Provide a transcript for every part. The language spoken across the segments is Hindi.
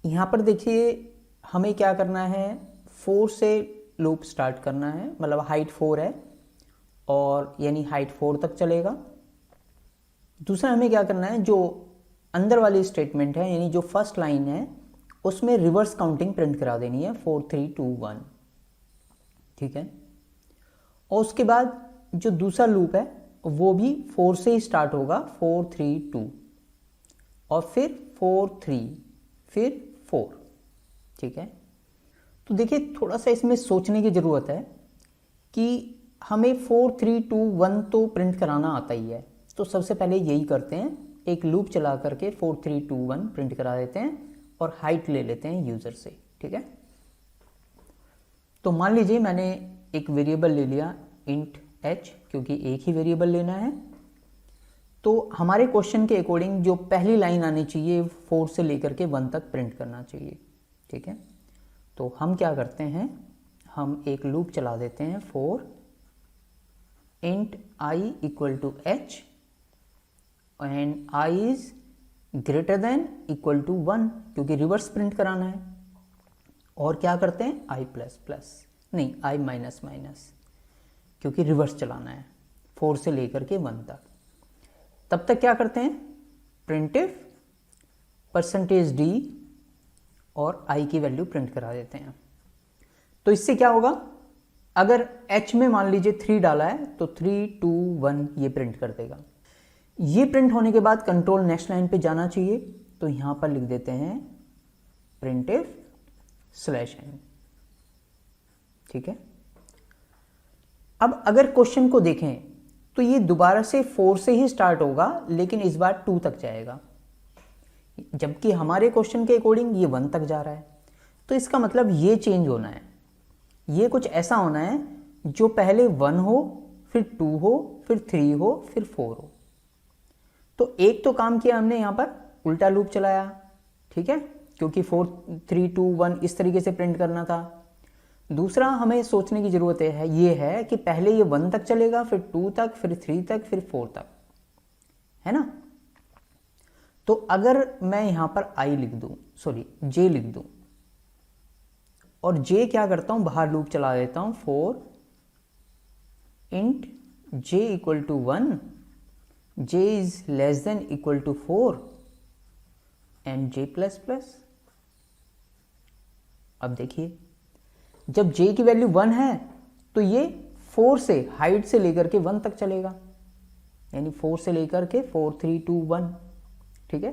यहाँ पर देखिए हमें क्या करना है, 4 से लूप स्टार्ट करना है, मतलब हाइट 4 है और यानी हाइट 4 तक चलेगा। दूसरा हमें क्या करना है, जो अंदर वाली स्टेटमेंट है यानी जो फर्स्ट लाइन है उसमें रिवर्स काउंटिंग प्रिंट करा देनी है 4 3 2 1, ठीक है। और उसके बाद जो दूसरा लूप है वो भी 4 से ही स्टार्ट होगा, 4 3 2 और फिर 4 3 फिर 4, ठीक है। तो देखिए थोड़ा सा इसमें सोचने की ज़रूरत है कि हमें 4 3 2 1 तो प्रिंट कराना आता ही है, तो सबसे पहले यही करते हैं, एक लूप चला करके 4 3 2 1 प्रिंट करा देते हैं और हाइट ले लेते हैं यूज़र से, ठीक है। तो मान लीजिए मैंने एक वेरिएबल ले लिया इंट h, क्योंकि एक ही वेरिएबल लेना है। तो हमारे क्वेश्चन के अकॉर्डिंग जो पहली लाइन आनी चाहिए 4 से लेकर के 1 तक प्रिंट करना चाहिए, ठीक है। तो हम क्या करते हैं, हम एक लूप चला देते हैं 4 int i equal to h and i is greater than equal to 1, क्योंकि रिवर्स प्रिंट कराना है। और क्या करते हैं i प्लस प्लस, नहीं i माइनस माइनस, क्योंकि रिवर्स चलाना है 4 से लेकर के 1 तक। तब तक क्या करते हैं, प्रिंटिफ %d और i की वैल्यू प्रिंट करा देते हैं। तो इससे क्या होगा, अगर h में मान लीजिए 3 डाला है तो 3 2 1 ये प्रिंट कर देगा। ये प्रिंट होने के बाद कंट्रोल नेक्स्ट लाइन पे जाना चाहिए, तो यहां पर लिख देते हैं प्रिंटिफ /n, ठीक है। अब अगर क्वेश्चन को देखें तो ये दोबारा से 4 से ही स्टार्ट होगा, लेकिन इस बार 2 तक जाएगा, जबकि हमारे क्वेश्चन के अकॉर्डिंग ये 1 तक जा रहा है। तो इसका मतलब ये चेंज होना है, ये कुछ ऐसा होना है जो पहले 1 हो, फिर 2 हो, फिर 3 हो, फिर 4 हो। तो एक तो काम किया हमने यहाँ पर, उल्टा लूप चलाया, ठीक है, क्योंकि 4 3 2 1 इस तरीके से प्रिंट करना था। दूसरा हमें सोचने की जरूरत है, ये है कि पहले ये 1 तक चलेगा, फिर 2 तक, फिर 3 तक, फिर 4 तक, है ना। तो अगर मैं यहां पर i लिख दूं, सॉरी j लिख दूं, और j क्या करता हूं, बाहर लूप चला देता हूं 4 int j equal to 1, j is less than equal to 4 and j plus plus. अब देखिए जब j की वैल्यू 1 है तो ये 4 से हाइट से लेकर के 1 तक चलेगा, यानी 4 से लेकर के 4 3 2 1, ठीक है।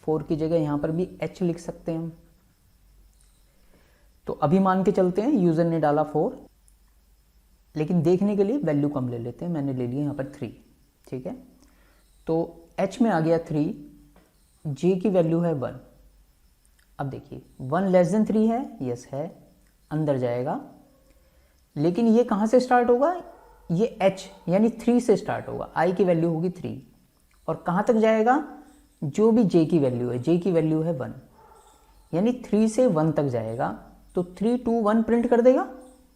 4 की जगह यहां पर भी h लिख सकते हैं हम। तो अभी मान के चलते हैं यूजर ने डाला 4, लेकिन देखने के लिए वैल्यू कम ले लेते हैं, मैंने ले लिया यहां पर 3, ठीक है। तो h में आ गया 3, j की वैल्यू है 1। अब देखिए 1 लेस देन 3 है, यस है, अंदर जाएगा, लेकिन ये कहां से स्टार्ट होगा, ये h यानी 3 से स्टार्ट होगा, i की वैल्यू होगी 3, और कहां तक जाएगा, जो भी j की वैल्यू है, j की वैल्यू है 1, यानी 3 से 1 तक जाएगा। तो 3 2 1 प्रिंट कर देगा,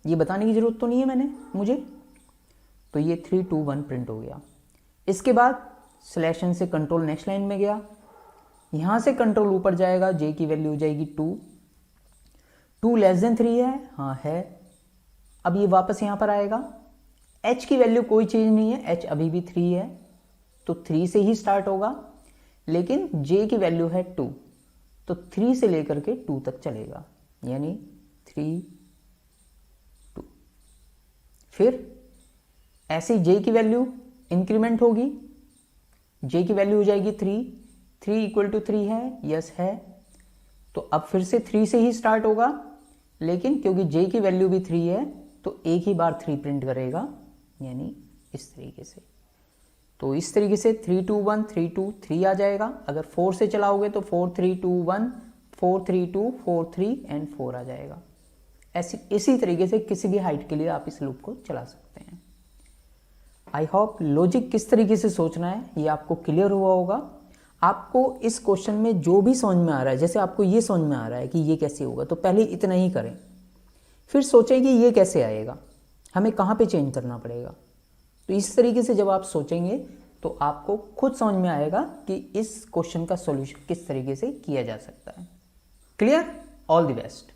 ये बताने की जरूरत तो नहीं है मुझे। तो ये 3 2 1 प्रिंट हो गया। इसके बाद /n से कंट्रोल नेक्स्ट लाइन में गया, यहां से कंट्रोल ऊपर जाएगा, j की वैल्यू हो जाएगी 2 लेस देन 3 है, हाँ है। अब ये वापस यहां पर आएगा, h की वैल्यू कोई चीज नहीं है, h अभी भी 3 है, तो 3 से ही स्टार्ट होगा, लेकिन j की वैल्यू है 2, तो 3 से लेकर के 2 तक चलेगा, यानी 3 2। फिर ऐसी j की वैल्यू इंक्रीमेंट होगी, j की वैल्यू हो जाएगी 3 इक्वल टू 3 है, यस है। तो अब फिर से 3 से ही स्टार्ट होगा, लेकिन क्योंकि j की वैल्यू भी 3 है तो एक ही बार 3 प्रिंट करेगा, यानी इस तरीके से। तो इस तरीके से 3 2 1 3 2 3 आ जाएगा। अगर 4 से चलाओगे तो 4 3 2 1 4 3 2 4 3 एंड 4 आ जाएगा। इसी तरीके से किसी भी हाइट के लिए आप इस लूप को चला सकते हैं। आई होप लॉजिक किस तरीके से सोचना है ये आपको क्लियर हुआ होगा। आपको इस क्वेश्चन में जो भी समझ में आ रहा है, जैसे आपको ये समझ में आ रहा है कि ये कैसे होगा, तो पहले इतना ही करें, फिर सोचें कि ये कैसे आएगा, हमें कहाँ पे चेंज करना पड़ेगा। तो इस तरीके से जब आप सोचेंगे तो आपको खुद समझ में आएगा कि इस क्वेश्चन का सॉल्यूशन किस तरीके से किया जा सकता है। क्लियर? All the best.